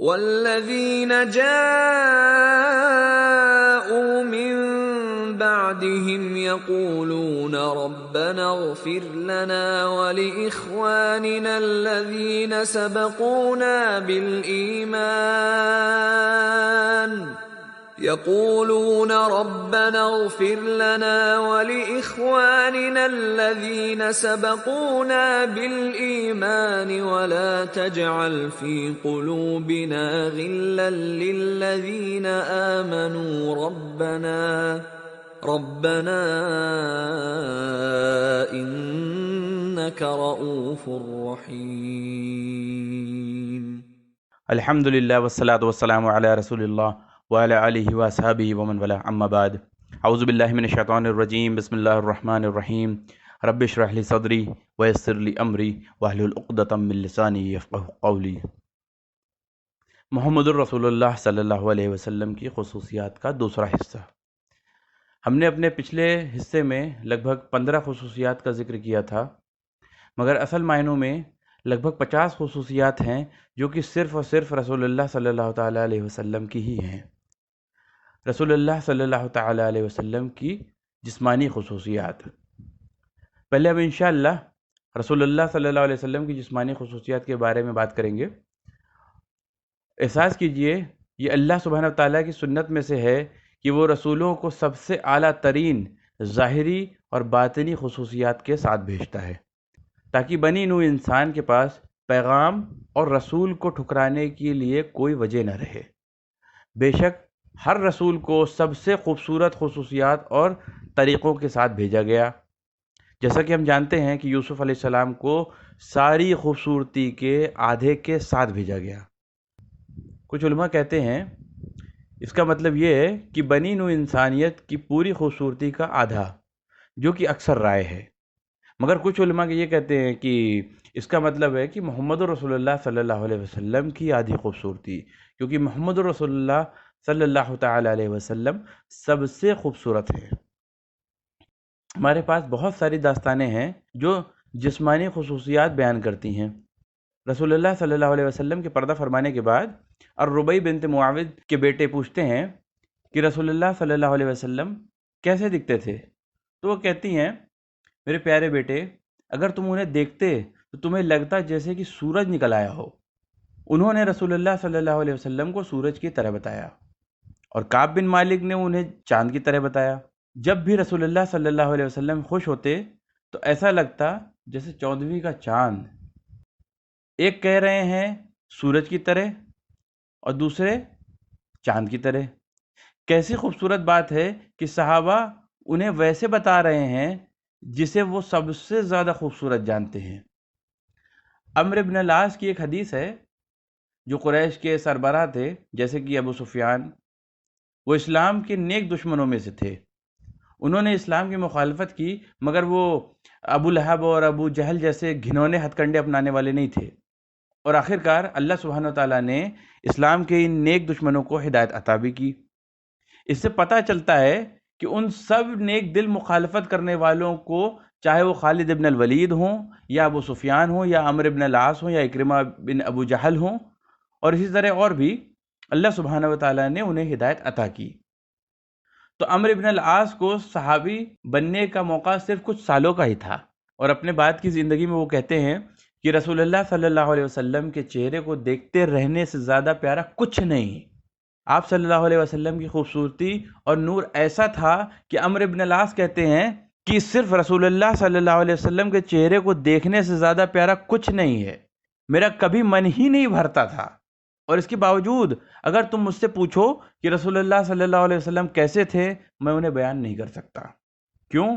والذین جاءوا من بعدهم يقولون ربنا اغفر لنا ولإخواننا الذين سبقونا بالإيمان يقولون ربنا اغفر لنا ولإخواننا الذين سبقونا بالإيمان ولا تجعل في قلوبنا غلا للذين آمنوا ربنا إنك رؤوف رحيم. الحمدللہ والصلاة والسلام علی رسول اللہ وعلی آلہ واصحابہ ومن والاه اما بعد. اعوذ باللہ من الشیطان الرجیم. بسم اللہ الرحمن الرحیم. رب اشرح لی صدری ویسر لی امری واحلل عقدۃ من لسانی یفقہوا قولی. محمد الرسول اللہ صلی اللہ علیہ وسلم کی خصوصیات کا دوسرا حصہ. ہم نے اپنے پچھلے حصے میں لگ بھگ 15 خصوصیات کا ذکر کیا تھا، مگر اصل معنوں میں لگ بھگ 50 خصوصیات ہیں جو کہ صرف اور صرف رسول اللہ صلی اللہ تعالیٰ علیہ وسلم کی ہی ہیں. رسول اللہ صلی اللہ تعالیٰ علیہ وسلم کی جسمانی خصوصیات. پہلے اب انشاءاللہ رسول اللہ صلی اللہ علیہ وسلم کی جسمانی خصوصیات کے بارے میں بات کریں گے. احساس کیجئے یہ اللہ سبحانہ وتعالیٰ کی سنت میں سے ہے کہ وہ رسولوں کو سب سے اعلیٰ ترین ظاہری اور باطنی خصوصیات کے ساتھ بھیجتا ہے تاکہ بنی نوع انسان کے پاس پیغام اور رسول کو ٹھکرانے کے لیے کوئی وجہ نہ رہے. بے شک ہر رسول کو سب سے خوبصورت خصوصیات اور طریقوں کے ساتھ بھیجا گیا. جیسا کہ ہم جانتے ہیں کہ یوسف علیہ السلام کو ساری خوبصورتی کے آدھے کے ساتھ بھیجا گیا. کچھ علماء کہتے ہیں اس کا مطلب یہ ہے کہ بنی نوع انسانیت کی پوری خوبصورتی کا آدھا، جو کہ اکثر رائے ہے. مگر کچھ علماء یہ کہتے ہیں کہ اس کا مطلب ہے کہ محمد رسول اللہ صلی اللہ علیہ وسلم کی آدھی خوبصورتی، کیونکہ محمد رسول اللہ صلی اللہ تعالیٰ علیہ وسلم سب سے خوبصورت ہیں. ہمارے پاس بہت ساری داستانیں ہیں جو جسمانی خصوصیات بیان کرتی ہیں. رسول اللہ صلی اللہ علیہ وسلم کے پردہ فرمانے کے بعد الربیع بنت معاوض کے بیٹے پوچھتے ہیں کہ رسول اللہ صلی اللہ علیہ وسلم کیسے دکھتے تھے؟ تو وہ کہتی ہیں میرے پیارے بیٹے، اگر تم انہیں دیکھتے تو تمہیں لگتا جیسے کہ سورج نکل آیا ہو. انہوں نے رسول اللہ صلی اللہ علیہ وسلم کو سورج کی طرح بتایا، اور کعب بن مالک نے انہیں چاند کی طرح بتایا. جب بھی رسول اللہ صلی اللہ علیہ وسلم خوش ہوتے تو ایسا لگتا جیسے 14ویں کا چاند. ایک کہہ رہے ہیں سورج کی طرح اور دوسرے چاند کی طرح. کیسی خوبصورت بات ہے کہ صحابہ انہیں ویسے بتا رہے ہیں جسے وہ سب سے زیادہ خوبصورت جانتے ہیں. عمرو بن العاص کی ایک حدیث ہے جو قریش کے سربراہ تھے جیسے کہ ابو سفیان. وہ اسلام کے نیک دشمنوں میں سے تھے. انہوں نے اسلام کی مخالفت کی، مگر وہ ابو لہب اور ابو جہل جیسے گھنونے ہتھ کنڈے اپنانے والے نہیں تھے. اور آخرکار اللہ سبحانہ وتعالیٰ نے اسلام کے ان نیک دشمنوں کو ہدایت عطا بھی کی. اس سے پتہ چلتا ہے کہ ان سب نیک دل مخالفت کرنے والوں کو، چاہے وہ خالد بن الولید ہوں یا ابو سفیان ہوں یا عمرو بن العاص ہوں یا اکرمہ بن ابو جہل ہوں، اور اسی طرح اور بھی، اللہ سبحانہ وتعالیٰ نے انہیں ہدایت عطا کی. تو عمرو بن العاص کو صحابی بننے کا موقع صرف کچھ سالوں کا ہی تھا، اور اپنے بعد کی زندگی میں وہ کہتے ہیں کہ رسول اللہ صلی اللہ علیہ وسلم کے چہرے کو دیکھتے رہنے سے زیادہ پیارا کچھ نہیں. آپ صلی اللہ علیہ وسلم کی خوبصورتی اور نور ایسا تھا کہ عمرو بن العاص کہتے ہیں کہ صرف رسول اللہ صلی اللہ علیہ وسلم کے چہرے کو دیکھنے سے زیادہ پیارا کچھ نہیں ہے. میرا کبھی من ہی نہیں بھرتا تھا، اور اس کے باوجود اگر تم مجھ سے پوچھو کہ رسول اللہ صلی اللہ علیہ وسلم کیسے تھے، میں انہیں بیان نہیں کر سکتا. کیوں؟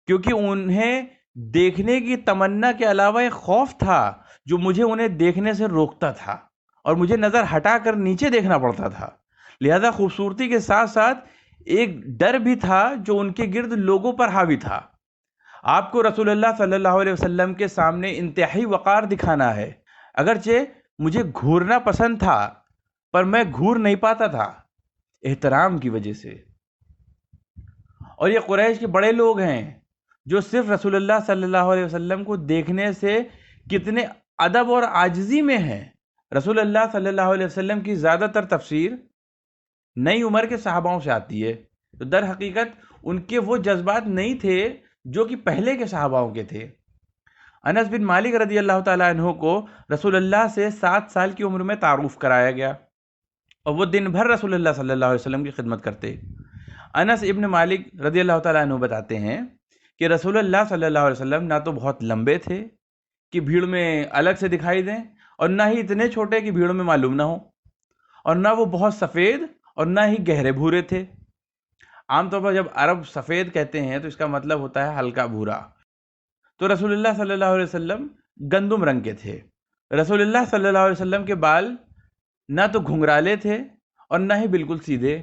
کیونکہ انہیں دیکھنے کی تمنا کے علاوہ ایک خوف تھا جو مجھے انہیں دیکھنے سے روکتا تھا، اور مجھے نظر ہٹا کر نیچے دیکھنا پڑتا تھا. لہذا خوبصورتی کے ساتھ ساتھ ایک ڈر بھی تھا جو ان کے گرد لوگوں پر حاوی تھا. آپ کو رسول اللہ صلی اللہ علیہ وسلم کے سامنے انتہائی وقار دکھانا ہے. اگرچہ مجھے گھورنا پسند تھا، پر میں گھور نہیں پاتا تھا احترام کی وجہ سے. اور یہ قریش کے بڑے لوگ ہیں جو صرف رسول اللہ صلی اللہ علیہ وسلم کو دیکھنے سے کتنے ادب اور عاجزی میں ہیں. رسول اللہ صلی اللہ علیہ وسلم کی زیادہ تر تفسیر نئی عمر کے صحاباؤں سے آتی ہے، تو در حقیقت ان کے وہ جذبات نہیں تھے جو کہ پہلے کے صحاباؤں کے تھے۔ انس بن مالک رضی اللہ تعالیٰ عنہ کو رسول اللہ سے 7 سال کی عمر میں تعارف کرایا گیا، اور وہ دن بھر رسول اللہ صلی اللہ علیہ وسلم کی خدمت کرتے۔ انس ابن مالک رضی اللہ تعالیٰ عنہ بتاتے ہیں کہ رسول اللہ صلی اللہ علیہ وسلم نہ تو بہت لمبے تھے کہ بھیڑ میں الگ سے دکھائی دیں، اور نہ ہی اتنے چھوٹے کہ بھیڑ میں معلوم نہ ہو، اور نہ وہ بہت سفید اور نہ ہی گہرے بھورے تھے۔ عام طور پر جب عرب سفید کہتے ہیں تو اس کا مطلب ہوتا ہے ہلکا بھورا، تو رسول اللہ صلی اللہ علیہ وسلم گندم رنگ کے تھے۔ رسول اللہ صلی اللہ علیہ وسلم کے بال نہ تو گھنگرالے تھے اور نہ ہی بالکل سیدھے،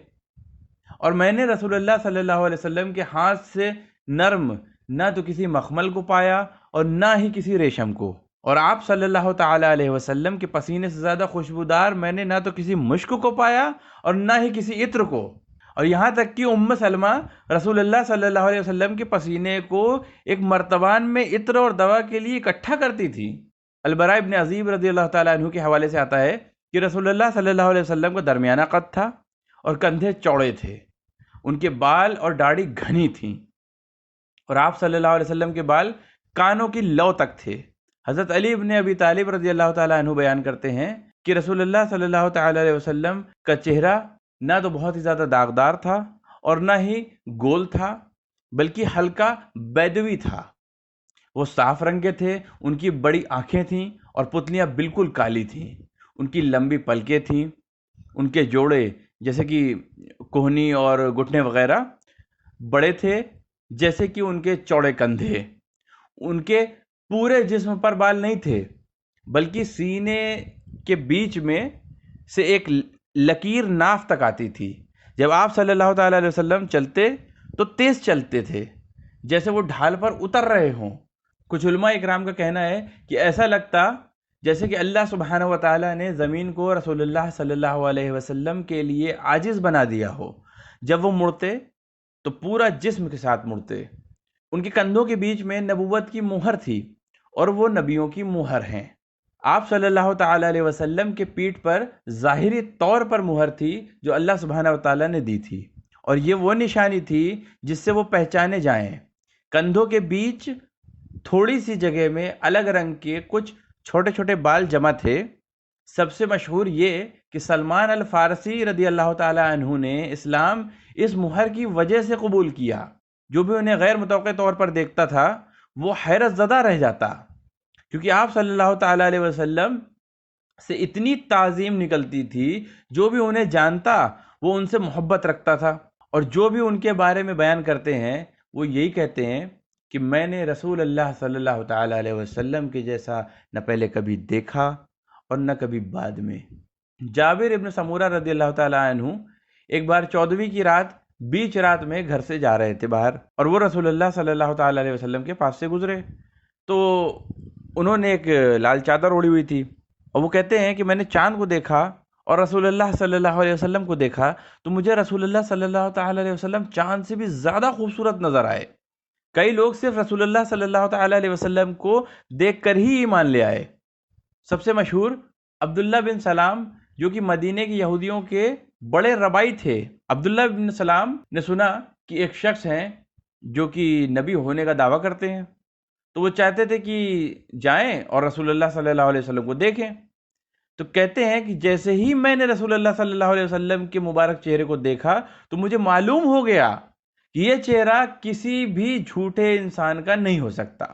اور میں نے رسول اللہ صلی اللہ علیہ وسلم کے ہاتھ سے نرم نہ تو کسی مخمل کو پایا اور نہ ہی کسی ریشم کو، اور آپ صلی اللہ تعالی علیہ وسلم کے پسینے سے زیادہ خوشبودار میں نے نہ تو کسی مشک کو پایا اور نہ ہی کسی عطر کو، اور یہاں تک کہ ام سلمہ رسول اللہ صلی اللہ علیہ وسلم کے پسینے کو ایک مرتبان میں عطر اور دوا کے لیے اکٹھا کرتی تھی۔ البراء ابن عزیب رضی اللہ تعالیٰ عنہ کے حوالے سے آتا ہے کہ رسول اللہ صلی اللہ علیہ وسلم کا درمیانہ قد تھا اور کندھے چوڑے تھے، ان کے بال اور داڑھی گھنی تھیں، اور آپ صلی اللہ علیہ وسلم کے بال کانوں کی لو تک تھے۔ حضرت علی ابن ابی طالب رضی اللہ تعالیٰ عنہ بیان کرتے ہیں کہ رسول اللہ صلی اللہ تعالیٰ علیہ وسلم کا چہرہ نہ تو بہت ہی زیادہ داغدار تھا اور نہ ہی گول تھا، بلکہ ہلکا بیدوی تھا۔ وہ صاف رنگ کے تھے، ان کی بڑی آنکھیں تھیں اور پتلیاں بالکل کالی تھیں، ان کی لمبی پلکیں تھیں، ان کے جوڑے جیسے کہ کوہنی اور گھٹنے وغیرہ بڑے تھے جیسے کہ ان کے چوڑے کندھے۔ ان کے پورے جسم پر بال نہیں تھے، بلکہ سینے کے بیچ میں سے ایک لکیر ناف تک آتی تھی۔ جب آپ صلی اللہ تعالیٰ علیہ وسلم چلتے تو تیز چلتے تھے، جیسے وہ ڈھال پر اتر رہے ہوں۔ کچھ علماء اکرام کا کہنا ہے کہ ایسا لگتا جیسے کہ اللہ سبحانہ و تعالیٰ نے زمین کو رسول اللہ صلی اللہ علیہ وسلم کے لیے عاجز بنا دیا ہو۔ جب وہ مڑتے تو پورا جسم کے ساتھ مڑتے۔ ان کے کندھوں کے بیچ میں نبوت کی مہر تھی، اور وہ نبیوں کی مہر ہیں۔ آپ صلی اللہ تعالیٰ علیہ وسلم کے پیٹھ پر ظاہری طور پر مہر تھی جو اللہ سبحانہ و تعالیٰ نے دی تھی، اور یہ وہ نشانی تھی جس سے وہ پہچانے جائیں۔ کندھوں کے بیچ تھوڑی سی جگہ میں الگ رنگ کے کچھ چھوٹے چھوٹے بال جمع تھے۔ سب سے مشہور یہ کہ سلمان الفارسی رضی اللہ تعالیٰ عنہ نے اسلام اس مہر کی وجہ سے قبول کیا۔ جو بھی انہیں غیر متوقع طور پر دیکھتا تھا وہ حیرت زدہ رہ جاتا، کیونکہ آپ صلی اللہ تعالیٰ علیہ وسلم سے اتنی تعظیم نکلتی تھی۔ جو بھی انہیں جانتا وہ ان سے محبت رکھتا تھا، اور جو بھی ان کے بارے میں بیان کرتے ہیں وہ یہی کہتے ہیں کہ میں نے رسول اللہ صلی اللہ تعالیٰ علیہ وسلم کے جیسا نہ پہلے کبھی دیکھا اور نہ کبھی بعد میں۔ جابر ابن سمورہ رضی اللہ تعالیٰ عنہ ایک بار 14ویں کی رات بیچ رات میں گھر سے جا رہے تھے باہر، اور وہ رسول اللہ صلی اللہ تعالیٰ علیہ وسلم کے پاس سے گزرے، تو انہوں نے ایک لال چادر اوڑھی ہوئی تھی، اور وہ کہتے ہیں کہ میں نے چاند کو دیکھا اور رسول اللہ صلی اللہ علیہ وسلم کو دیکھا، تو مجھے رسول اللہ صلی اللہ تعالیٰ علیہ وسلم چاند سے بھی زیادہ خوبصورت نظر آئے۔ کئی لوگ صرف رسول اللہ صلی اللہ تعالیٰ علیہ وسلم کو دیکھ کر ہی ایمان لے آئے۔ سب سے مشہور عبداللہ بن سلام جو کہ مدینہ کے یہودیوں کے بڑے ربائی تھے۔ عبداللہ بن سلام نے سنا کہ ایک شخص ہیں جو کہ نبی ہونے کا دعویٰ کرتے ہیں، تو وہ چاہتے تھے کہ جائیں اور رسول اللہ صلی اللہ علیہ وسلم کو دیکھیں۔ تو کہتے ہیں کہ جیسے ہی میں نے رسول اللہ صلی اللہ علیہ وسلم کے مبارک چہرے کو دیکھا تو مجھے معلوم ہو گیا کہ یہ چہرہ کسی بھی جھوٹے انسان کا نہیں ہو سکتا،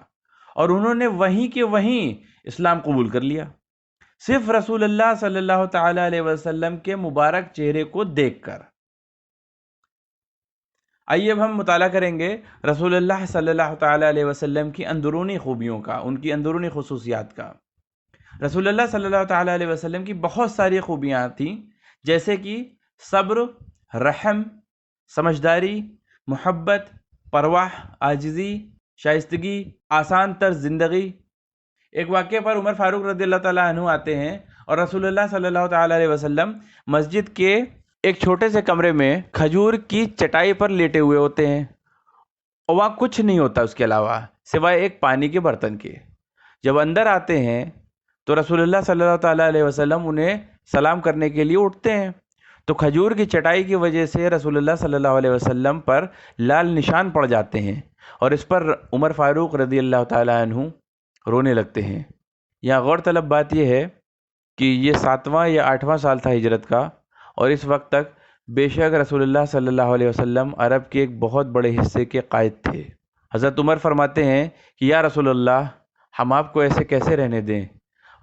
اور انہوں نے وہیں کے وہیں اسلام قبول کر لیا، صرف رسول اللہ صلی اللہ تعالیٰ علیہ وسلم کے مبارک چہرے کو دیکھ کر۔ آئیے اب ہم مطالعہ کریں گے رسول اللہ صلی اللہ تعالیٰ علیہ وسلم کی اندرونی خوبیوں کا، ان کی اندرونی خصوصیات کا۔ رسول اللہ صلی اللہ تعالیٰ علیہ وسلم کی بہت ساری خوبیاں تھیں، جیسے کہ صبر، رحم، سمجھداری، محبت، پرواہ، عاجزی، شائستگی، آسان طرز زندگی۔ ایک واقعے پر عمر فاروق رضی اللہ تعالیٰ عنہ آتے ہیں، اور رسول اللہ صلی اللہ تعالیٰ علیہ وسلم مسجد کے ایک چھوٹے سے کمرے میں کھجور کی چٹائی پر لیٹے ہوئے ہوتے ہیں، اور وہاں کچھ نہیں ہوتا اس کے علاوہ سوائے ایک پانی کے برتن کے۔ جب اندر آتے ہیں تو رسول اللہ صلی اللہ تعالیٰ علیہ وسلم انہیں سلام کرنے کے لیے اٹھتے ہیں، تو کھجور کی چٹائی کی وجہ سے رسول اللہ صلی اللہ علیہ وسلم پر لال نشان پڑ جاتے ہیں، اور اس پر عمر فاروق رضی اللہ تعالیٰ عنہ رونے لگتے ہیں۔ یہاں غور طلب بات یہ ہے کہ یہ 7واں یا 8واں سال تھا ہجرت کا، اور اس وقت تک بے شک رسول اللہ صلی اللہ علیہ وسلم عرب کے ایک بہت بڑے حصے کے قائد تھے۔ حضرت عمر فرماتے ہیں کہ یا رسول اللہ، ہم آپ کو ایسے کیسے رہنے دیں؟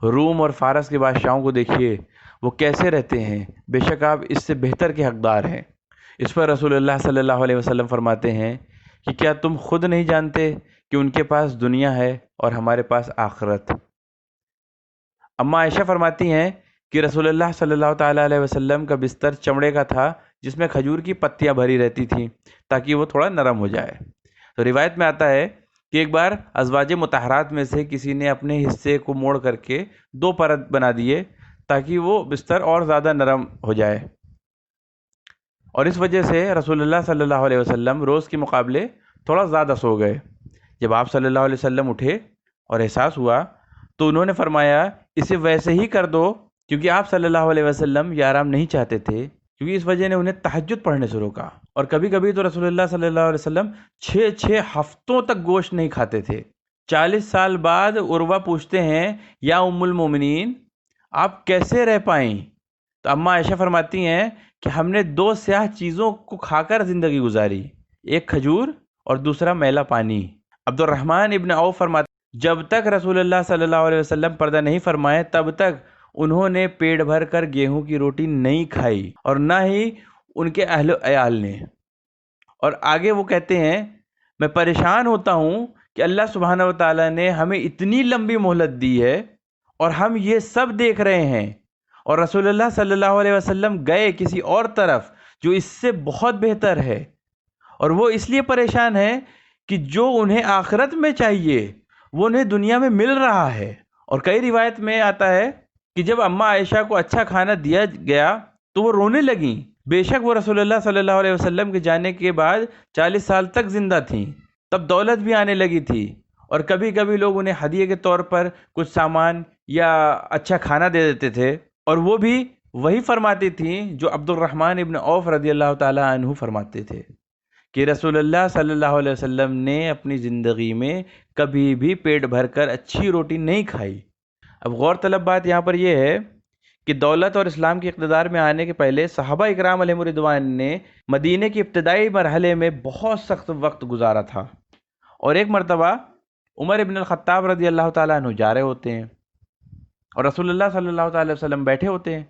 روم اور فارس کے بادشاہوں کو دیکھیے، وہ کیسے رہتے ہیں، بے شک آپ اس سے بہتر کے حقدار ہیں۔ اس پر رسول اللہ صلی اللہ علیہ وسلم فرماتے ہیں کہ کیا تم خود نہیں جانتے کہ ان کے پاس دنیا ہے اور ہمارے پاس آخرت؟ اما عائشہ فرماتی ہیں کہ رسول اللہ صلی اللہ تعالیٰ علیہ وسلم کا بستر چمڑے کا تھا، جس میں کھجور کی پتیاں بھری رہتی تھیں تاکہ وہ تھوڑا نرم ہو جائے۔ تو روایت میں آتا ہے کہ ایک بار ازواج مطہرات میں سے کسی نے اپنے حصے کو موڑ کر کے 2 پرت بنا دیے تاکہ وہ بستر اور زیادہ نرم ہو جائے، اور اس وجہ سے رسول اللہ صلی اللہ علیہ وسلم روز کے مقابلے تھوڑا زیادہ سو گئے۔ جب آپ صلی اللہ علیہ وسلم اٹھے اور احساس ہوا تو انہوں نے فرمایا اسے ویسے ہی کر دو، کیونکہ آپ صلی اللہ علیہ وسلم یہ آرام نہیں چاہتے تھے، کیونکہ اس وجہ نے انہیں تہجد پڑھنے سے روکا، اور کبھی کبھی تو رسول اللہ صلی اللہ علیہ وسلم 6 ہفتوں تک گوشت نہیں کھاتے تھے۔ 40 سال بعد عروہ پوچھتے ہیں یا ام المومنین، آپ کیسے رہ پائیں؟ تو اما عائشہ فرماتی ہیں کہ ہم نے 2 سیاہ چیزوں کو کھا کر زندگی گزاری، ایک کھجور اور دوسرا میلا پانی۔ عبد الرحمن ابن عوف فرماتے ہیں جب تک رسول اللہ صلی اللہ علیہ وسلم پردہ نہیں فرمائے تب تک انہوں نے پیٹ بھر کر گیہوں کی روٹی نہیں کھائی، اور نہ ہی ان کے اہل و عیال نے۔ اور آگے وہ کہتے ہیں میں پریشان ہوتا ہوں کہ اللہ سبحانہ و تعالیٰ نے ہمیں اتنی لمبی مہلت دی ہے اور ہم یہ سب دیکھ رہے ہیں، اور رسول اللہ صلی اللہ علیہ وسلم گئے کسی اور طرف جو اس سے بہت بہتر ہے، اور وہ اس لیے پریشان ہے کہ جو انہیں آخرت میں چاہیے وہ انہیں دنیا میں مل رہا ہے۔ اور کئی روایت میں آتا ہے کہ جب اما عائشہ کو اچھا کھانا دیا گیا تو وہ رونے لگیں، بے شک وہ رسول اللہ صلی اللہ علیہ وسلم کے جانے کے بعد 40 سال تک زندہ تھیں، تب دولت بھی آنے لگی تھی، اور کبھی کبھی لوگ انہیں ہدیے کے طور پر کچھ سامان یا اچھا کھانا دے دیتے تھے، اور وہ بھی وہی فرماتی تھیں جو عبد الرحمن ابن عوف رضی اللہ تعالیٰ عنہ فرماتے تھے کہ رسول اللہ صلی اللہ علیہ وسلم نے اپنی زندگی میں کبھی بھی پیٹ بھر کر اچھی روٹی نہیں کھائی۔ اب غور طلب بات یہاں پر یہ ہے کہ دولت اور اسلام کے اقتدار میں آنے کے پہلے صحابہ اکرام علیہم رضوان نے مدینے کے ابتدائی مرحلے میں بہت سخت وقت گزارا تھا، اور ایک مرتبہ عمر ابن الخطاب رضی اللہ تعالیٰ عنہ جا رہے ہوتے ہیں اور رسول اللہ صلی اللہ تعالیٰ علیہ وسلم بیٹھے ہوتے ہیں،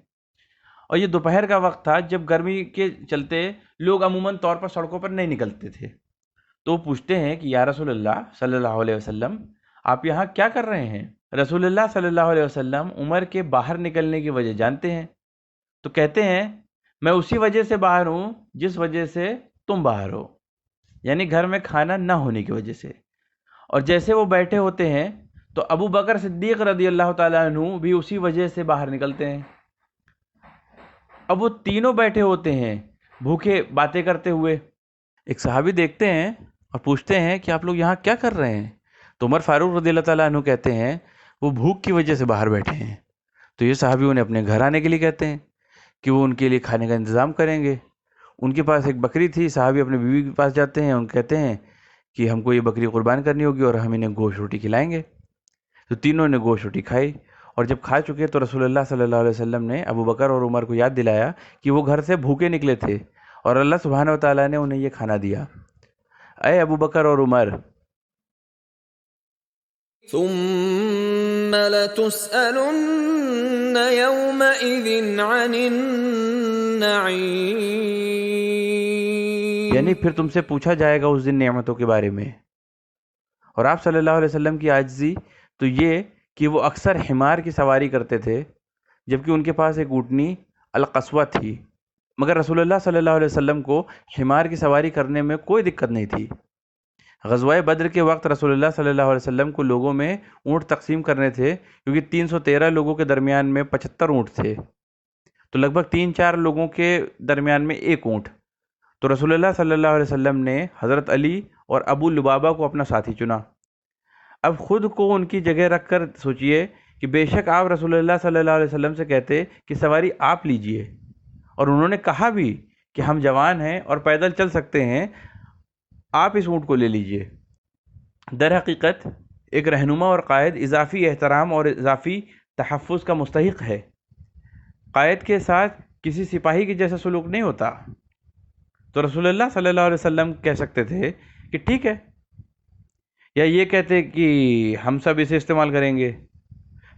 اور یہ دوپہر کا وقت تھا جب گرمی کے چلتے لوگ عموماً طور پر سڑکوں پر نہیں نکلتے تھے۔ تو وہ پوچھتے ہیں کہ یا رسول اللہ صلی اللہ علیہ وسلم، آپ یہاں کیا کر رہے ہیں؟ رسول اللہ صلی اللہ علیہ وسلم عمر کے باہر نکلنے کی وجہ جانتے ہیں، تو کہتے ہیں میں اسی وجہ سے باہر ہوں جس وجہ سے تم باہر ہو، یعنی گھر میں کھانا نہ ہونے کی وجہ سے۔ اور جیسے وہ بیٹھے ہوتے ہیں تو ابو بکر صدیق رضی اللہ تعالیٰ عنہ بھی اسی وجہ سے باہر نکلتے ہیں۔ اب وہ تینوں بیٹھے ہوتے ہیں بھوکے باتیں کرتے ہوئے، ایک صحابی دیکھتے ہیں اور پوچھتے ہیں کہ آپ لوگ یہاں کیا کر رہے ہیں؟ تو عمر فاروق رضی اللہ تعالیٰ عنہ کہتے ہیں وہ بھوک کی وجہ سے باہر بیٹھے ہیں۔ تو یہ صحابی انہیں اپنے گھر آنے کے لیے کہتے ہیں کہ وہ ان کے لیے کھانے کا انتظام کریں گے۔ ان کے پاس ایک بکری تھی، صحابی اپنے بیوی کے پاس جاتے ہیں، ان کہتے ہیں کہ ہم کو یہ بکری قربان کرنی ہوگی اور ہم انہیں گوشت روٹی کھلائیں گے۔ تو تینوں نے گوشت روٹی کھائی، اور جب کھا چکے تو رسول اللہ صلی اللہ علیہ وسلم نے ابو بکر اور عمر کو یاد دلایا کہ وہ گھر سے بھوکے نکلے تھے اور اللہ سبحانہ و تعالیٰ نے انہیں یہ کھانا دیا۔ اے ابو بکر اور عمر، ثم لتسألن يومئذ عن النعيم، یعنی پھر تم سے پوچھا جائے گا اس دن نعمتوں کے بارے میں۔ اور آپ صلی اللہ علیہ وسلم کی عاجزی تو یہ کہ وہ اکثر حمار کی سواری کرتے تھے، جبکہ ان کے پاس ایک اونٹنی القصوہ تھی، مگر رسول اللہ صلی اللہ علیہ وسلم کو حمار کی سواری کرنے میں کوئی دقت نہیں تھی۔ غزوہ بدر کے وقت رسول اللہ صلی اللہ علیہ وسلم کو لوگوں میں اونٹ تقسیم کرنے تھے، کیونکہ 313 لوگوں کے درمیان میں 75 اونٹ تھے، تو لگ بھگ 3-4 لوگوں کے درمیان میں ایک اونٹ۔ تو رسول اللہ صلی اللہ علیہ وسلم نے حضرت علی اور ابو لبابہ کو اپنا ساتھی چنا۔ اب خود کو ان کی جگہ رکھ کر سوچئے کہ بے شک آپ رسول اللہ صلی اللہ علیہ وسلم سے کہتے کہ سواری آپ لیجئے، اور انہوں نے کہا بھی کہ ہم جوان ہیں اور پیدل چل سکتے ہیں، آپ اس اونٹ کو لے لیجئے۔ در حقیقت ایک رہنما اور قائد اضافی احترام اور اضافی تحفظ کا مستحق ہے۔ قائد کے ساتھ کسی سپاہی کے جیسا سلوک نہیں ہوتا۔ تو رسول اللہ صلی اللہ علیہ وسلم کہہ سکتے تھے کہ ٹھیک ہے، یا یہ کہتے کہ ہم سب اسے استعمال کریں گے،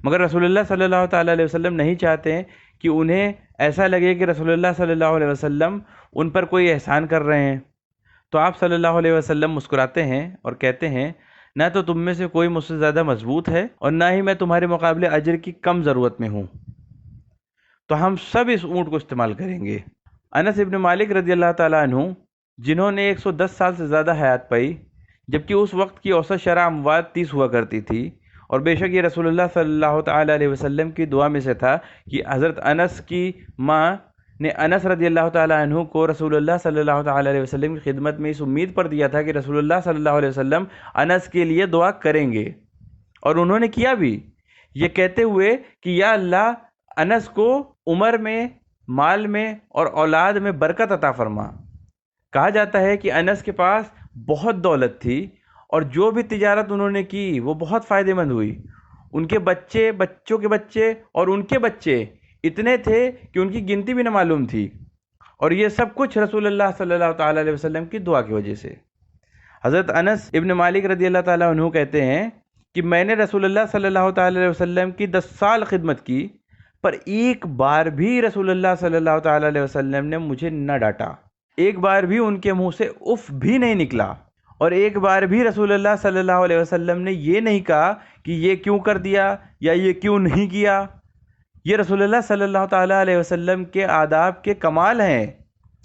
مگر رسول اللہ صلی اللہ تعالیٰ علیہ وسلم نہیں چاہتے کہ انہیں ایسا لگے کہ رسول اللہ صلی اللہ علیہ وسلم ان پر کوئی احسان کر رہے ہیں۔ تو آپ صلی اللہ علیہ وسلم مسکراتے ہیں اور کہتے ہیں نہ تو تم میں سے کوئی مجھ سے زیادہ مضبوط ہے اور نہ ہی میں تمہارے مقابلے اجر کی کم ضرورت میں ہوں، تو ہم سب اس اونٹ کو استعمال کریں گے۔ انس ابن مالک رضی اللہ تعالیٰ عنہ، جنہوں نے 110 سال سے زیادہ حیات پائی، جبکہ اس وقت کی اوسط شرح اموات 30 ہوا کرتی تھی، اور بے شک یہ رسول اللہ صلی اللہ تعالیٰ علیہ وسلم کی دعا میں سے تھا کہ حضرت انس کی ماں نے انس رضی اللہ تعالیٰ عنہ کو رسول اللہ صلی اللہ تعالیٰ علیہ وسلم کی خدمت میں اس امید پر دیا تھا کہ رسول اللہ صلی اللہ علیہ وسلم انس کے لیے دعا کریں گے، اور انہوں نے کیا بھی، یہ کہتے ہوئے کہ یا اللہ انس کو عمر میں، مال میں اور اولاد میں برکت عطا فرما۔ کہا جاتا ہے کہ انس کے پاس بہت دولت تھی، اور جو بھی تجارت انہوں نے کی وہ بہت فائدہ مند ہوئی۔ ان کے بچے، بچوں کے بچے اور ان کے بچے اتنے تھے کہ ان کی گنتی بھی نہ معلوم تھی، اور یہ سب کچھ رسول اللہ صلی اللہ تعالیٰ علیہ وسلم کی دعا کی وجہ سے۔ حضرت انس ابن مالک رضی اللہ تعالیٰ عنہ کہتے ہیں کہ میں نے رسول اللہ صلی اللہ تعالیٰ علیہ وسلم کی 10 سال خدمت کی، پر ایک بار بھی رسول اللہ صلی اللہ تعالیٰ علیہ وسلم نے مجھے نہ ڈانٹا، ایک بار بھی ان کے منہ سے اف بھی نہیں نکلا، اور ایک بار بھی رسول اللہ صلی اللہ علیہ وسلم نے یہ نہیں کہا کہ یہ کیوں کر دیا یا یہ کیوں نہیں کیا۔ یہ رسول اللہ صلی اللہ تعالیٰ علیہ وسلم کے آداب کے کمال ہیں۔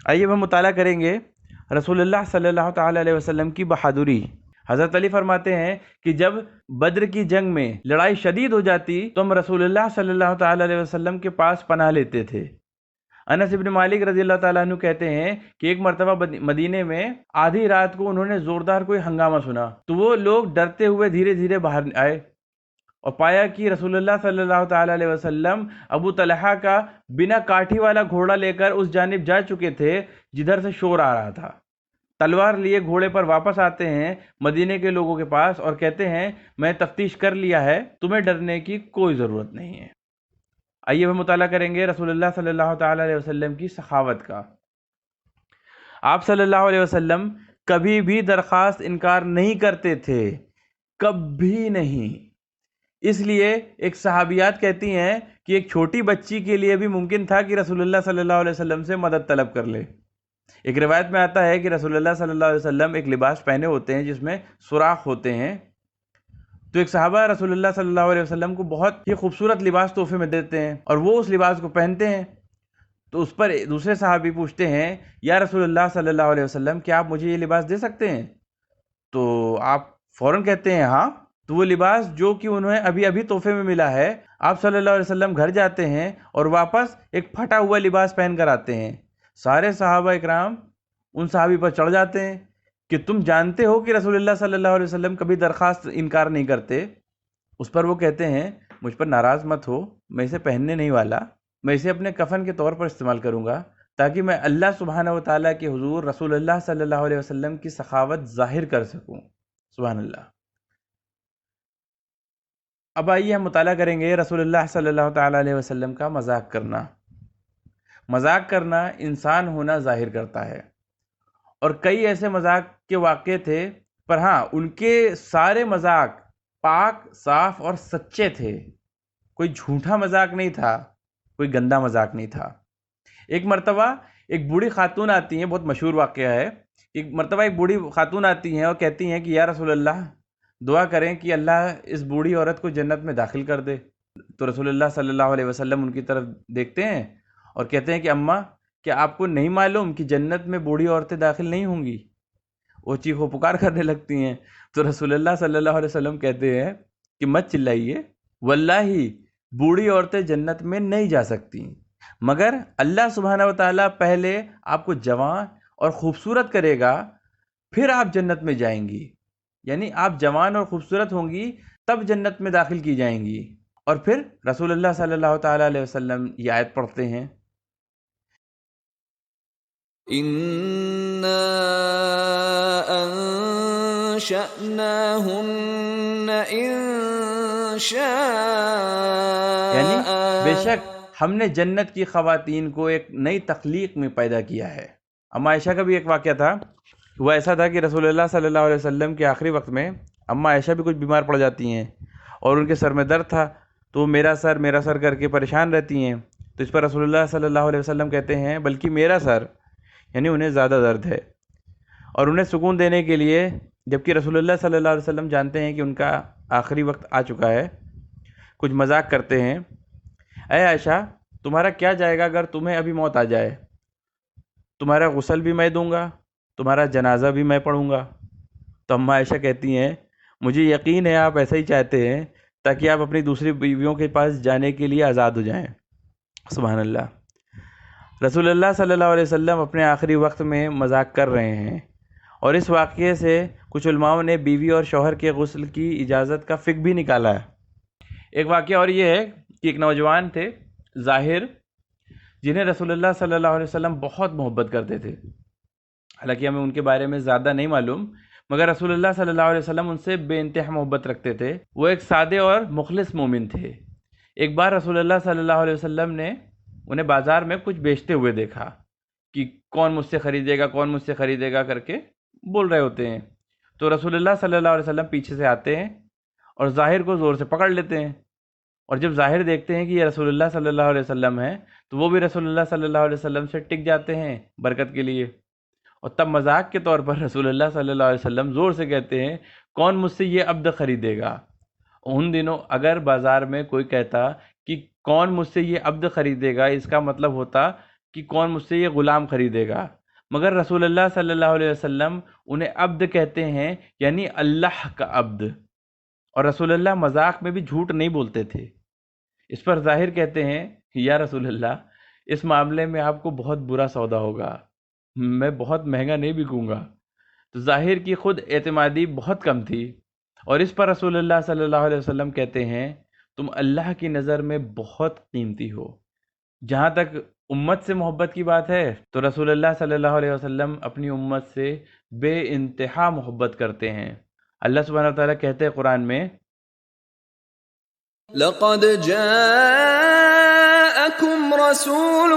آئیے ہم مطالعہ کریں گے رسول اللہ صلی اللہ تعالیٰ علیہ وسلم کی بہادری۔ حضرت علی فرماتے ہیں کہ جب بدر کی جنگ میں لڑائی شدید ہو جاتی تو ہم رسول اللہ صلی اللہ تعالیٰ علیہ وسلم کے پاس پناہ لیتے تھے۔ انس ابن مالک رضی اللہ تعالیٰ عنہ کہتے ہیں کہ ایک مرتبہ مدینے میں آدھی رات کو انہوں نے زوردار کوئی ہنگامہ سنا، تو وہ لوگ ڈرتے ہوئے دھیرے دھیرے باہر آئے اور پایا کہ رسول اللہ صلی اللہ تعالیٰ علیہ وسلم ابو طلحہ کا بنا کاٹھی والا گھوڑا لے کر اس جانب جا چکے تھے جدھر سے شور آ رہا تھا۔ تلوار لیے گھوڑے پر واپس آتے ہیں مدینے کے لوگوں کے پاس اور کہتے ہیں میں تفتیش کر لیا ہے، تمہیں ڈرنے کی کوئی ضرورت نہیں ہے۔ آئیے ہم مطالعہ کریں گے رسول اللہ صلی اللہ تعالیٰ علیہ وسلم کی سخاوت کا۔ آپ صلی اللہ علیہ وسلم کبھی بھی درخواست انکار نہیں کرتے تھے، کبھی نہیں۔ اس لیے ایک صحابیات کہتی ہیں کہ ایک چھوٹی بچی کے لیے بھی ممکن تھا کہ رسول اللہ صلی اللہ علیہ وسلم سے مدد طلب کر لے۔ ایک روایت میں آتا ہے کہ رسول اللہ صلی اللہ علیہ وسلم ایک لباس پہنے ہوتے ہیں جس میں سوراخ ہوتے ہیں، تو ایک صحابہ رسول اللہ صلی اللہ علیہ وسلم کو بہت ہی خوبصورت لباس تحفے میں دیتے ہیں اور وہ اس لباس کو پہنتے ہیں، تو اس پر دوسرے صحابی پوچھتے ہیں یا رسول اللہ صلی اللہ علیہ وسلم کیا آپ مجھے یہ لباس دے سکتے ہیں؟ تو آپ فوراً کہتے ہیں ہاں۔ تو وہ لباس جو کہ انہیں ابھی ابھی تحفے میں ملا ہے، آپ صلی اللہ علیہ وسلم گھر جاتے ہیں اور واپس ایک پھٹا ہوا لباس پہن کر آتے ہیں۔ سارے صحابہ اکرام ان صحابی پر چڑھ جاتے ہیں کہ تم جانتے ہو کہ رسول اللہ صلی اللہ علیہ وسلم کبھی درخواست انکار نہیں کرتے۔ اس پر وہ کہتے ہیں مجھ پر ناراض مت ہو، میں اسے پہننے نہیں والا، میں اسے اپنے کفن کے طور پر استعمال کروں گا تاکہ میں اللہ سبحانہ و تعالیٰ کے حضور رسول اللہ صلی اللہ علیہ وسلم کی سخاوت ظاہر کر سکوں۔ سبحان اللہ۔ اب آئیے ہم مطالعہ کریں گے رسول اللہ صلی اللہ تعالیٰ علیہ وسلم کا مذاق کرنا۔ مذاق کرنا انسان ہونا ظاہر کرتا ہے، اور کئی ایسے مذاق کے واقعے تھے، پر ہاں ان کے سارے مذاق پاک، صاف اور سچے تھے۔ کوئی جھوٹا مذاق نہیں تھا، کوئی گندا مذاق نہیں تھا۔ ایک مرتبہ ایک بوڑھی خاتون آتی ہیں، بہت مشہور واقعہ ہے۔ ایک مرتبہ ایک بوڑھی خاتون آتی ہیں اور کہتی ہیں کہ یا رسول اللہ دعا کریں کہ اللہ اس بوڑھی عورت کو جنت میں داخل کر دے۔ تو رسول اللہ صلی اللہ علیہ وسلم ان کی طرف دیکھتے ہیں اور کہتے ہیں کہ اماں کیا آپ کو نہیں معلوم کہ جنت میں بوڑھی عورتیں داخل نہیں ہوں گی؟ وہ چیخ و پکار کرنے لگتی ہیں۔ تو رسول اللہ صلی اللہ علیہ وسلم کہتے ہیں کہ مت چلائیے، واللہ بوڑھی عورتیں جنت میں نہیں جا سکتی، مگر اللہ سبحانہ و تعالیٰ پہلے آپ کو جوان اور خوبصورت کرے گا، پھر آپ جنت میں جائیں گی۔ یعنی آپ جوان اور خوبصورت ہوں گی تب جنت میں داخل کی جائیں گی، اور پھر رسول اللہ صلی اللہ تعالیٰ علیہ وسلم یہ آیت پڑھتے ہیں، اِنَّا أَنشَأْنَاهُنَّ إِنشَاءً، یعنی بے شک ہم نے جنت کی خواتین کو ایک نئی تخلیق میں پیدا کیا ہے۔ اما عائشہ کا بھی ایک واقعہ تھا، وہ ایسا تھا کہ رسول اللہ صلی اللہ علیہ وسلم کے آخری وقت میں اما عائشہ بھی کچھ بیمار پڑ جاتی ہیں اور ان کے سر میں درد تھا، تو وہ میرا سر کر کے پریشان رہتی ہیں۔ تو اس پر رسول اللہ صلی اللہ علیہ وسلم کہتے ہیں بلکہ میرا سر، یعنی انہیں زیادہ درد ہے، اور انہیں سکون دینے کے لیے، جبکہ رسول اللہ صلی اللہ علیہ وسلم جانتے ہیں کہ ان کا آخری وقت آ چکا ہے، کچھ مذاق کرتے ہیں، اے عائشہ تمہارا کیا جائے گا اگر تمہیں ابھی موت آ جائے؟ تمہارا غسل بھی میں دوں گا، تمہارا جنازہ بھی میں پڑھوں گا۔ تو اما عائشہ کہتی ہیں مجھے یقین ہے آپ ایسا ہی چاہتے ہیں تاکہ آپ اپنی دوسری بیویوں کے پاس جانے کے لیے آزاد ہو جائیں۔ سبحان اللہ۔ رسول اللہ صلی اللہ علیہ وسلم اپنے آخری وقت میں مذاق کر رہے ہیں، اور اس واقعے سے کچھ علماء نے بیوی اور شوہر کے غسل کی اجازت کا فقہ بھی نکالا ہے۔ ایک واقعہ اور یہ ہے کہ ایک نوجوان تھے ظاہر، جنہیں رسول اللہ صلی اللہ علیہ وسلم بہت محبت کرتے تھے، حالانکہ ہمیں ان کے بارے میں زیادہ نہیں معلوم، مگر رسول اللہ صلی اللہ علیہ وسلم ان سے بے انتہا محبت رکھتے تھے۔ وہ ایک سادے اور مخلص مومن تھے۔ ایک بار رسول اللہ صلی اللہ علیہ وسلم نے انہیں بازار میں کچھ بیچتے ہوئے دیکھا کہ کون مجھ سے خریدے گا کر کے بول رہے ہوتے ہیں۔ تو رسول اللہ صلی اللہ علیہ وسلم پیچھے سے آتے ہیں اور ظاہر کو زور سے پکڑ لیتے ہیں، اور جب ظاہر دیکھتے ہیں کہ یہ رسول اللہ صلی اللہ علیہ وسلم ہے تو وہ بھی رسول اللہ صلی اللہ علیہ وسلم سے ٹک جاتے ہیں برکت کے لیے، اور تب مذاق کے طور پر رسول اللہ صلی اللہ علیہ وسلم زور سے کہتے ہیں کون مجھ سے یہ عبد خریدے گا؟ ان دنوں اگر بازار میں کوئی کہتا کہ کون مجھ سے یہ عبد خریدے گا، اس کا مطلب ہوتا کہ کون مجھ سے یہ غلام خریدے گا، مگر رسول اللہ صلی اللہ علیہ وسلم انہیں عبد کہتے ہیں، یعنی اللہ کا عبد، اور رسول اللہ مذاق میں بھی جھوٹ نہیں بولتے تھے۔ اس پر ظاہر کہتے ہیں یا رسول اللہ اس معاملے میں آپ کو بہت برا سودا ہوگا، میں بہت مہنگا نہیں بکوں گا۔ تو ظاہر کی خود اعتمادی بہت کم تھی، اور اس پر رسول اللہ صلی اللہ علیہ وسلم کہتے ہیں تم اللہ کی نظر میں بہت قیمتی ہو۔ جہاں تک امت سے محبت کی بات ہے تو رسول اللہ صلی اللہ علیہ وسلم اپنی امت سے بے انتہا محبت کرتے ہیں۔ اللہ سبحانہ وتعالیٰ کہتے ہیں قرآن میں لَقَدْ جَاءَكُمْ رَسُولٌ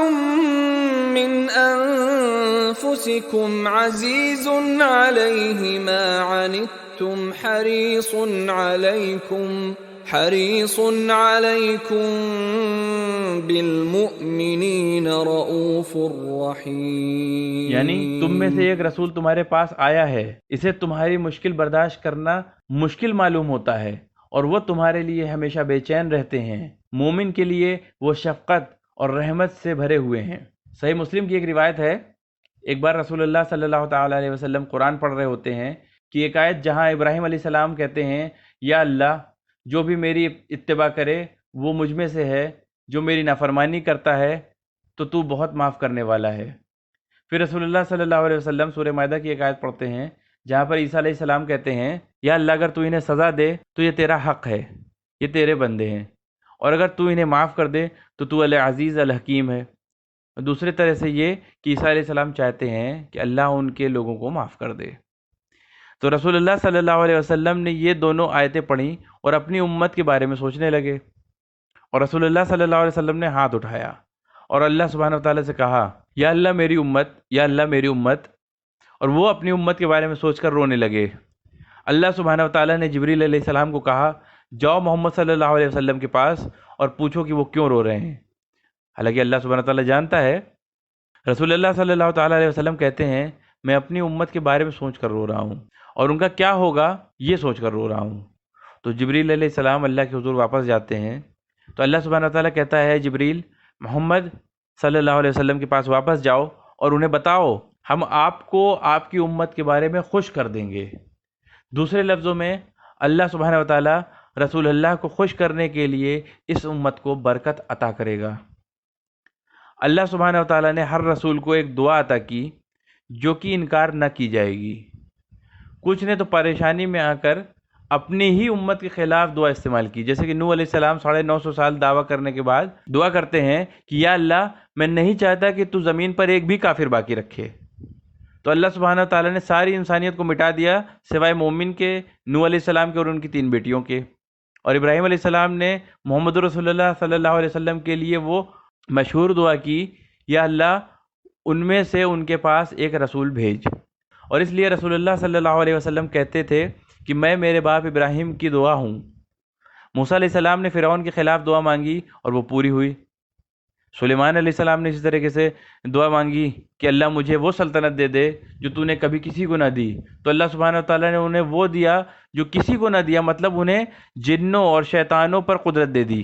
مِّنْ أَنفُسِكُمْ عَزِيزٌ عَلَيْهِ مَا عَنِتُّمْ حَرِيصٌ عَلَيْكُمْ بِالْمُؤْمِنِينَ رَءُوفٌ رَحِيمٌ، یعنی تم میں سے ایک رسول تمہارے پاس آیا ہے، اسے تمہاری مشکل برداشت کرنا مشکل معلوم ہوتا ہے، اور وہ تمہارے لیے ہمیشہ بے چین رہتے ہیں، مومن کے لیے وہ شفقت اور رحمت سے بھرے ہوئے ہیں۔ صحیح مسلم کی ایک روایت ہے، ایک بار رسول اللہ صلی اللہ تعالیٰ علیہ وسلم قرآن پڑھ رہے ہوتے ہیں کہ ایک آیت جہاں ابراہیم علیہ السلام کہتے ہیں یا اللہ جو بھی میری اتباع کرے وہ مجھ میں سے ہے، جو میری نافرمانی کرتا ہے تو تو بہت معاف کرنے والا ہے۔ پھر رسول اللہ صلی اللہ علیہ وسلم سورہ مائدہ کی ایک آیت پڑھتے ہیں جہاں پر عیسیٰ علیہ السلام کہتے ہیں یا اللہ اگر تو انہیں سزا دے تو یہ تیرا حق ہے، یہ تیرے بندے ہیں، اور اگر تو انہیں معاف کر دے تو العزیز الحکیم ہے۔ دوسرے طرح سے یہ کہ عیسیٰ علیہ السلام چاہتے ہیں کہ اللہ ان کے لوگوں کو معاف کر دے۔ تو رسول اللہ صلی اللہ علیہ وسلم نے یہ دونوں آیتیں پڑھیں اور اپنی امت کے بارے میں سوچنے لگے، اور رسول اللہ صلی اللہ علیہ وسلم نے ہاتھ اٹھایا اور اللہ سبحانہ وتعالیٰ سے کہا یا اللہ میری امت، یا اللہ میری امت، اور وہ اپنی امت کے بارے میں سوچ کر رونے لگے۔ اللہ سبحانہ وتعالیٰ نے جبریل علیہ السلام کو کہا جاؤ محمد صلی اللہ علیہ وسلم کے پاس اور پوچھو کہ وہ کیوں رو رہے ہیں۔ حالانکہ اللہ سبحانہ وتعالیٰ جانتا ہے۔ رسول اللہ صلی اللہ تعالیٰ علیہ وسلم کہتے ہیں میں اپنی امت کے بارے میں سوچ کر رو رہا ہوں، اور ان کا کیا ہوگا یہ سوچ کر رو رہا ہوں۔ تو جبریل علیہ السلام اللہ کے حضور واپس جاتے ہیں، تو اللہ سبحانہ وتعالیٰ کہتا ہے جبریل محمد صلی اللہ علیہ وسلم کے پاس واپس جاؤ اور انہیں بتاؤ ہم آپ کو آپ کی امت کے بارے میں خوش کر دیں گے۔ دوسرے لفظوں میں اللہ سبحانہ وتعالیٰ رسول اللہ کو خوش کرنے کے لیے اس امت کو برکت عطا کرے گا۔ اللہ سبحانہ وتعالیٰ نے ہر رسول کو ایک دعا عطا کی جو کہ انکار نہ کی جائے گی۔ کچھ نے تو پریشانی میں آ کر اپنی ہی امت کے خلاف دعا استعمال کی. جیسے کہ نوح علیہ السلام 950 سال دعویٰ کرنے کے بعد دعا کرتے ہیں کہ یا اللہ میں نہیں چاہتا کہ تو زمین پر ایک بھی کافر باقی رکھے. تو اللہ سبحانہ و تعالیٰ نے ساری انسانیت کو مٹا دیا سوائے مومن کے، نوح علیہ السلام کے اور ان کی 3 بیٹیوں کے. اور ابراہیم علیہ السلام نے محمد رسول اللہ صلی اللہ علیہ وسلم کے لیے وہ مشہور دعا کی، یا اللہ ان میں سے ان کے پاس ایک رسول بھیج. اور اس لیے رسول اللہ صلی اللہ علیہ وسلم کہتے تھے کہ میں میرے باپ ابراہیم کی دعا ہوں. موسیٰ علیہ السلام نے فرعون کے خلاف دعا مانگی اور وہ پوری ہوئی. سلیمان علیہ السلام نے اسی طریقے سے دعا مانگی کہ اللہ مجھے وہ سلطنت دے دے جو تو نے کبھی کسی کو نہ دی، تو اللہ سبحانہ وتعالیٰ نے انہیں وہ دیا جو کسی کو نہ دیا، مطلب انہیں جنوں اور شیطانوں پر قدرت دے دی.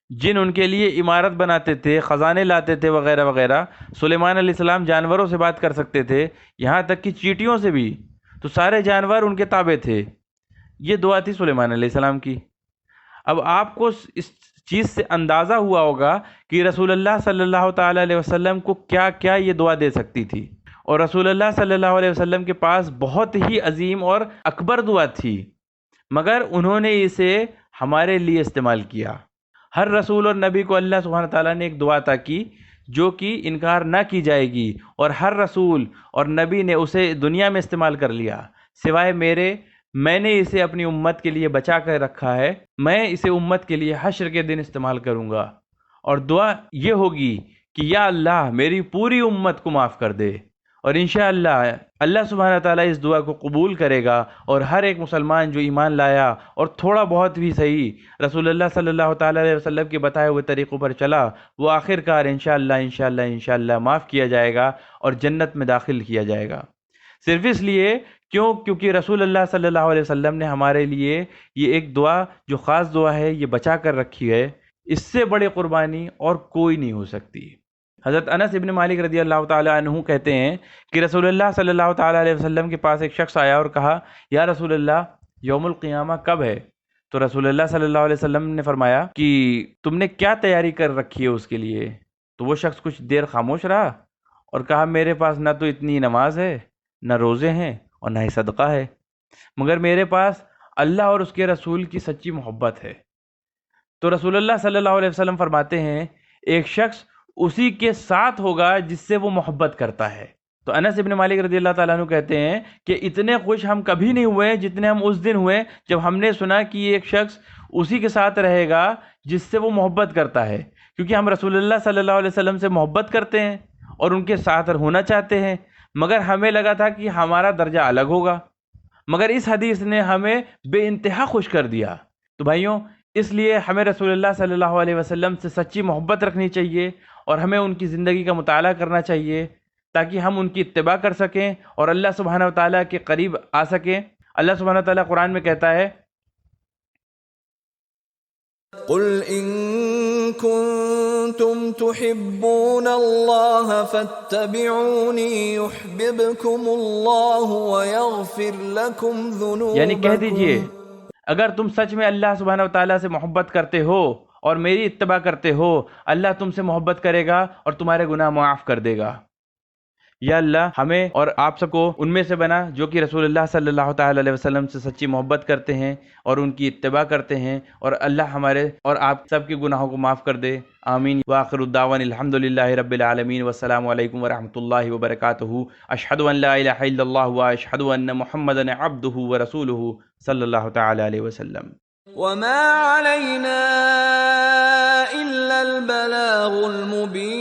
جن ان کے لیے عمارت بناتے تھے، خزانے لاتے تھے وغیرہ وغیرہ. سلیمان علیہ السلام جانوروں سے بات کر سکتے تھے، یہاں تک کہ چیٹیوں سے بھی، تو سارے جانور ان کے تابع تھے. یہ دعا تھی سلیمان علیہ السلام کی. اب آپ کو اس چیز سے اندازہ ہوا ہوگا کہ رسول اللہ صلی اللہ تعالیٰ علیہ وسلم کو کیا کیا یہ دعا دے سکتی تھی. اور رسول اللہ صلی اللہ علیہ وسلم کے پاس بہت ہی عظیم اور اکبر دعا تھی، مگر انہوں نے اسے ہمارے لیے استعمال کیا. ہر رسول اور نبی کو اللہ سبحانہ تعالیٰ نے ایک دعا عطا کی جو کہ انکار نہ کی جائے گی، اور ہر رسول اور نبی نے اسے دنیا میں استعمال کر لیا سوائے میرے. میں نے اسے اپنی امت کے لیے بچا کر رکھا ہے، میں اسے امت کے لیے حشر کے دن استعمال کروں گا. اور دعا یہ ہوگی کہ یا اللہ میری پوری امت کو معاف کر دے. اور انشاءاللہ اللہ سبحانہ تعالیٰ اس دعا کو قبول کرے گا، اور ہر ایک مسلمان جو ایمان لایا اور تھوڑا بہت بھی صحیح رسول اللہ صلی اللہ تعالیٰ علیہ وسلم کے بتائے ہوئے طریقوں پر چلا، وہ آخر کار انشاءاللہ معاف کیا جائے گا اور جنت میں داخل کیا جائے گا. صرف اس لیے کیونکہ رسول اللہ صلی اللہ علیہ وسلم نے ہمارے لیے یہ ایک دعا جو خاص دعا ہے یہ بچا کر رکھی ہے. اس سے بڑی قربانی اور کوئی نہیں ہو سکتی. حضرت انس ابن مالک رضی اللہ تعالیٰ عنہ کہتے ہیں کہ رسول اللہ صلی اللہ تعالیٰ علیہ وسلم کے پاس ایک شخص آیا اور کہا یا رسول اللہ یوم القیامہ کب ہے؟ تو رسول اللہ صلی اللہ علیہ وسلم نے فرمایا کہ تم نے کیا تیاری کر رکھی ہے اس کے لیے؟ تو وہ شخص کچھ دیر خاموش رہا اور کہا میرے پاس نہ تو اتنی نماز ہے، نہ روزے ہیں، اور نہ ہی صدقہ ہے، مگر میرے پاس اللہ اور اس کے رسول کی سچی محبت ہے. تو رسول اللہ صلی اللہ علیہ وسلم فرماتے ہیں ایک شخص اسی کے ساتھ ہوگا جس سے وہ محبت کرتا ہے. تو انس ابن مالک رضی اللہ تعالیٰ عنہ کہتے ہیں کہ اتنے خوش ہم کبھی نہیں ہوئے جتنے ہم اس دن ہوئے جب ہم نے سنا کہ ایک شخص اسی کے ساتھ رہے گا جس سے وہ محبت کرتا ہے. کیونکہ ہم رسول اللہ صلی اللہ علیہ وسلم سے محبت کرتے ہیں اور ان کے ساتھ ہونا چاہتے ہیں، مگر ہمیں لگا تھا کہ ہمارا درجہ الگ ہوگا، مگر اس حدیث نے ہمیں بے انتہا خوش کر دیا. تو بھائیوں، اس لیے ہمیں رسول اللہ صلی اللہ علیہ وسلم سے سچی محبت رکھنی چاہیے اور ہمیں ان کی زندگی کا مطالعہ کرنا چاہیے تاکہ ہم ان کی اتباع کر سکیں اور اللہ سبحانہ و تعالیٰ کے قریب آ سکیں. اللہ سبحانہ و تعالیٰ قرآن میں کہتا ہے قل ان کنتم تحبون اللہ فاتبعونی یحببکم اللہ ویغفر لکم ذنوبکم. یعنی کہہ دیجئے اگر تم سچ میں اللہ سبحانہ و تعالیٰ سے محبت کرتے ہو اور میری اتباع کرتے ہو، اللہ تم سے محبت کرے گا اور تمہارے گناہ معاف کر دے گا. یا اللہ ہمیں اور آپ سب کو ان میں سے بنا جو کہ رسول اللہ صلی اللہ تعالیٰ علیہ وسلم سے سچی محبت کرتے ہیں اور ان کی اتباع کرتے ہیں، اور اللہ ہمارے اور آپ سب کے گناہوں کو معاف کر دے. آمین. وآخر الدعوان الحمدللہ رب العالمین والسلام علیکم ورحمۃ اللہ وبرکاتہ. اشہد ان لا الہ الا اللہ واشہد ان محمدا عبدہ ورسولہ صلی اللہ تعالیٰ علیہ وسلم. وما علینا الا البلاغ المبین.